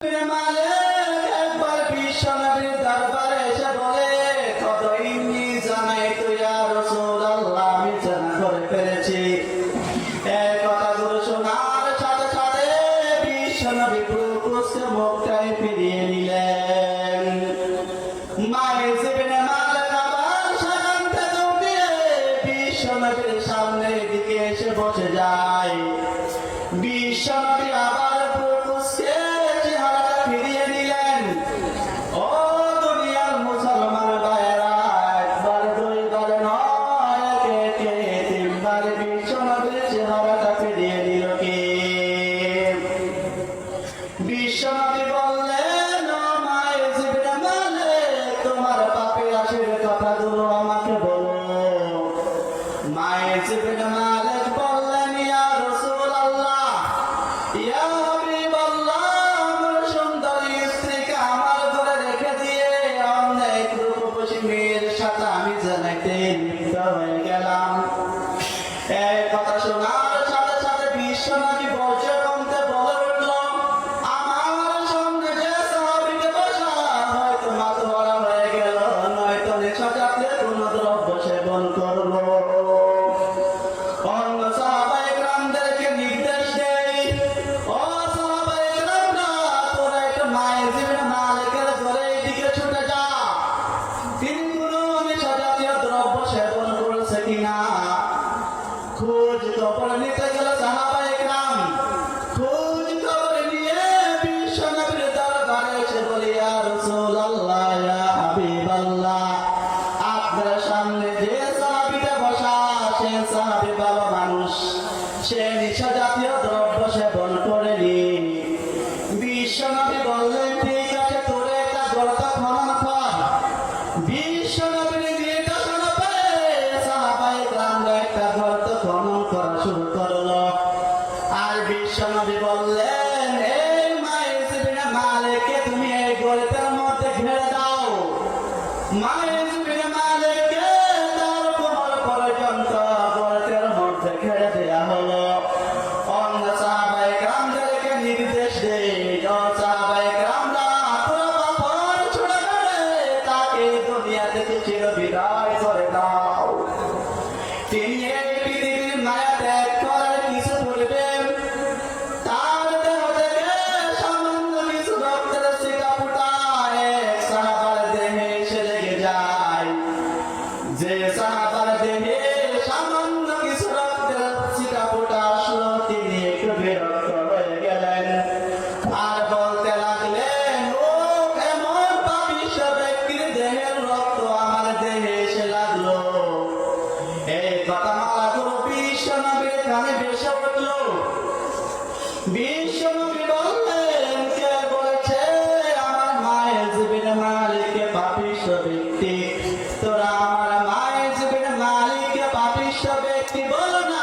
একবার বিশ্বনবীর দরবারে এসে বলে, কত ইন্নি জানাই তো ইয়া রাসূলুল্লাহ, আমি জানা করে ফেলেছি। এই কথাগুলো শোনার সাথে সাথে বিশ্বনবী পুরুষকে মুখটাই ফিরিয়ে নিলেন। মাইজ ইবনে মালিক আবার সেখান থেকে উঠে বিশ্বনবীর সামনের দিকে এসে বসে যায়। বিশ্বনবী আবার পুরুষকে চেহারাটা ফিরিয়ে নিলেন। ও দুনিয়ার মুসলমান ভাইয়েরা, একবার দুইবার নয়, একে একে তিনবার বিশ্বনবীর চেহারাটা ফিরিয়ে দিল কে? বিশ্বনবী বললেন, ও মাইজ ইবনে মালিক, তোমার পাপের রাশির কথাগুলো আমাকে বলো। মাইজ ইবনে মালিক বললেন, ইয়া রাসূলুল্লাহ, ইয়া হাবিবাল্লাহ, আমার সুন্দরী স্ত্রীকে আমার ঘরে রেখে দিয়ে অন্য এক রূপসী মেয়ের সাথে আমি জানাইতে লিপ্ত হয়ে গেলাম। এই কথা শোনার সাথে সাথে বিশ্বনবী বসে কমতে বলে উঠল, আমার সামনে যে সাহাবীকে বসা হয়তো মাতোয়ারা হয়ে গেল, নয়তো নেশা জাতীয় কোনো দ্রব্য সেবন করলো। অন্য সাহাবায়ে কেরামদেরকে নির্দেশ দেই, ও সাহাবায়ে কেরামরা, তোরা একটু মাইজ ইবনে মালিকের ঘরে এদিকে ছুটে যা, তিনি কোনো নেশা জাতীয় দ্রব্য সেবন করেছে কিনা খোঁজ খবর নিতে গেল সাহাবায়ে কেরাম। খোঁজ খবর নিয়ে বিশ্বনবীর দরবারে এসে বলে, ইয়া রাসূলুল্লাহ, ইয়া হাবিবাল্লাহ, আপনার সামনে যে সাহাবীটা বসা, সে সাহাবী ভালো মানুষ, সে নেশা জাতীয় দ্রব্য সেবন করেনি। বিশ্বনবী বললেন, ঠিক আছে, তোরে একটা গর্ত খনন কর। বিশ্বনবীর নির্দেশনা পেয়ে সাহাবায়ে কেরামরা একটা গর্ত খনন করা শুরু করলো। আর বিশ্বনবী বললেন, এই মাইজ ইবনে মালিককে তুমি এই গর্তের মধ্যে ঘিরে দাও। মাইজ ইবনে মালিককে তার কোমর পর্যন্ত গর্তের মধ্যে ঘিরে দেয়া হলো। অন্য সাহাবায়ে কেরামদেরকে নির্দেশ দেয়, ও সাহাবায়ে কেরামরা, তোরা পাথর ছুঁড়ে মেরে তাকে দুনিয়া থেকে চিরবিদায় করে দাও। তিনি এই পৃথিবীর মায়া ত্যাগ করার কিছু পূর্বে তার দেহ থেকে সামান্য কিছু রক্তের ছিটা ফুটা এক সাহাবার দেহে এসে লেগে যায়। যে সাহাবার দেহে সামান্য কিছু রক্তের ছিটা ফুটা আসলো, তিনি একটু বিরক্ত হয়ে গেলেন আর বলতে লাগলেন, ও এমন পাপিষ্ঠ ব্যক্তির দেহের রক্ত আমার দেহে এসে লাগলো। এই কথা মালাগুলো বিশ্বনবীর কানে ভেসে উঠল। বিশ্বনবী বললেন, কে বলেছে আমার মাইজ ইবনে মালিককে পাপিষ্ঠ ব্যক্তি? তোরা আমার মাইজ ইবনে মালিককে পাপিষ্ঠ ব্যক্তি বলো না।